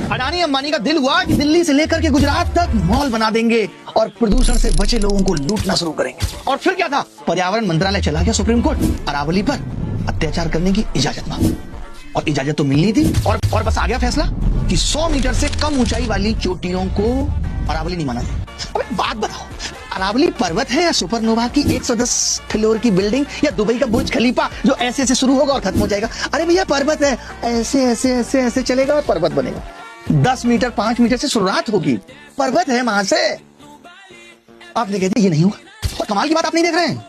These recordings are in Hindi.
अडानी अंबानी का दिल हुआ कि दिल्ली से लेकर के गुजरात तक मॉल बना देंगे और प्रदूषण से बचे लोगों को लूटना शुरू करेंगे। और फिर क्या था, पर्यावरण मंत्रालय चला गया सुप्रीम कोर्ट, अरावली पर अत्याचार करने की इजाजत मांगी और इजाजत तो मिलनी थी। और बस आ गया फैसला कि 100 मीटर से कम ऊंचाई वाली चोटियों को अरावली नहीं माना जाए। अब बात बताओ, अरावली पर्वत है या सुपरनोवा की 110 फ्लोर की बिल्डिंग या दुबई का बुर्ज खलीफा जो ऐसे ऐसे शुरू होगा और खत्म हो जाएगा? अरे भैया पर्वत है, ऐसे ऐसे ऐसे ऐसे चलेगा और पर्वत बनेगा। 10 मीटर 5 मीटर से शुरुआत होगी, पर्वत है वहां से। आप ये कहते ये नहीं होगा। और कमाल की बात आप नहीं देख रहे हैं,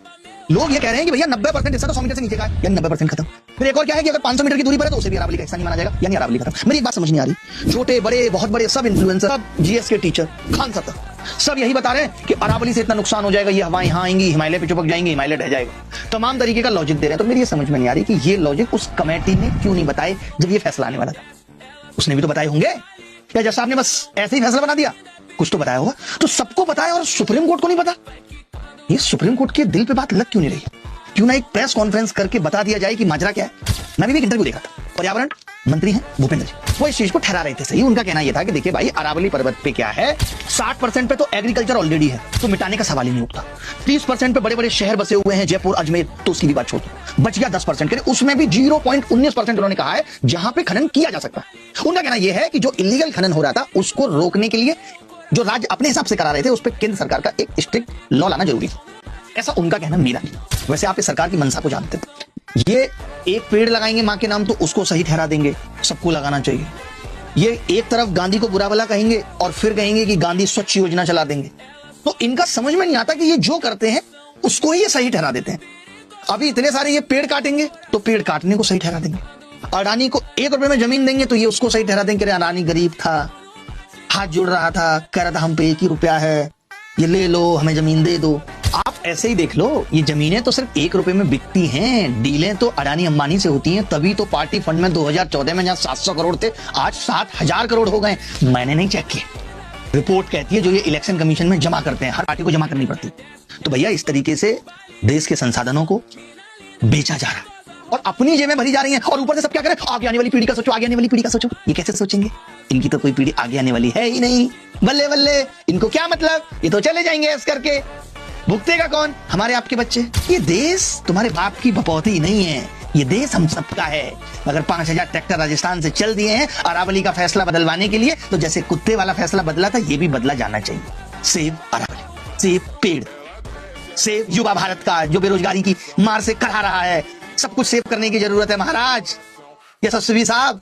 लोग ये कह रहे हैं कि भैया 90% हिस्सा तो 100 मीटर से नीचे का है, यानी 90% खत्म। फिर एक और क्या है कि अगर 500 मीटर की दूरी पर है तो उसे भी अरावली का हिस्सा नहीं माना जाएगा, यानी अरावली खत्म। मेरी एक बात समझ नहीं आ रही, छोटे बड़े बहुत बड़े सब इन्फ्लुएंसर, सब जीएस के टीचर, खान सर, सब यही बता रहे हैं कि अरावली से इतना नुकसान हो जाएगा, ये हवाएं यहाँ आएंगी, हिमालय पे चिपक जाएंगे, हिमालय ढह जाएगा। तमाम तरीके का लॉजिक दे रहे हैं। तो मेरी ये समझ में नहीं आ रही कि ये लॉजिक उस कमेटी ने क्यों नहीं बताए जब ये फैसला आने वाला था। उसने भी तो बताए होंगे, या जज साहब ने बस ऐसे ही फैसला बना दिया? कुछ तो बताया होगा। तो सबको बताया और सुप्रीम कोर्ट को नहीं पता। ये सुप्रीम कोर्ट के दिल पे बात लग क्यों नहीं रही? क्यों ना एक प्रेस कॉन्फ्रेंस करके बता दिया जाए कि माजरा क्या है। मैं भी एक इंटरव्यू देखा था, पर्यावरण मंत्री हैं भूपेंद्र जी, वो इस चीज को ठहरा रहे थे सही। उनका कहना यह था कि देखिए भाई, अरावली पर्वत पे क्या है, 60% पे तो एग्रीकल्चर ऑलरेडी है, तो मिटाने का सवाल ही नहीं उठता। 30% पे बड़े बड़े शहर बसे हुए हैं, जयपुर अजमेर, तो उसकी भी बात छोड़ दो। बच गया 10% के, उसमें भी 0.19% उन्होंने कहा है जहां पे खनन किया जा सकता है। उनका कहना यह है कि जो इलीगल खनन हो रहा था उसको रोकने के लिए जो राज्य अपने हिसाब से करा रहे थे उस पर केंद्र सरकार का एक स्ट्रिक्ट लॉ लाना जरूरी था, ऐसा उनका कहना। मेरा नहीं। वैसे आप इस सरकार की मंशा को जानते थे, ये एक पेड़ लगाएंगे मां के नाम तो उसको सही ठहरा देंगे, सबको लगाना चाहिए। ये एक तरफ गांधी को बुरा भला कहेंगे और फिर कहेंगे कि गांधी स्वच्छ योजना चला देंगे। तो इनका समझ में नहीं आता कि ये जो करते हैं उसको ही ये सही ठहरा देते हैं। अभी इतने सारे ये पेड़ काटेंगे तो पेड़ काटने को सही ठहरा देंगे। अडानी को 1 रुपए में जमीन देंगे तो ये उसको सही ठहरा देंगे, अडानी गरीब था, हाथ जोड़ रहा था, कह रहा था हम पे 1 ही रुपया है, ये ले लो, हमें जमीन दे दो। आप ऐसे ही देख लो, ये जमीनें तो सिर्फ 1 रुपए में बिकती हैं, डीलें तो अडानी अंबानी से होती हैं। तभी तो पार्टी फंड में 2014 में जहां 700 करोड़ थे आज 7000 करोड़ हो गए। मैंने नहीं चेक किया, रिपोर्ट कहती है जो ये इलेक्शन कमीशन में जमा करते हैं, हर पार्टी को जमा करनी पड़ती। तो भैया इस तरीके से देश के संसाधनों को बेचा जा रहा है और अपनी जेबें भरी जा रही हैं। और ऊपर से सब क्या करें, आगे आने वाली पीढ़ी का सोचो, आगे आने वाली पीढ़ी का सोचो। ये कैसे सोचेंगे? इनकी तो कोई पीढ़ी आगे आने वाली है ही नहीं। बल्ले बल्ले, इनको क्या मतलब, ये तो चले जाएंगे ऐसे करके। भुगतेगा कौन? हमारे आपके बच्चे। ये देश तुम्हारे बाप की बपौती नहीं है, ये देश हम सबका है। अगर 5000 ट्रैक्टर राजस्थान से चल दिए हैं अरावली का फैसला बदलवाने के लिए, तो जैसे कुत्ते वाला फैसला बदला था ये भी बदला जाना चाहिए। सेव अरावली, सेव पेड़, सेव युवा भारत का जो बेरोजगारी की मार से करा रहा है। सब कुछ सेव करने की जरूरत है महाराज, यशस्वी साहब।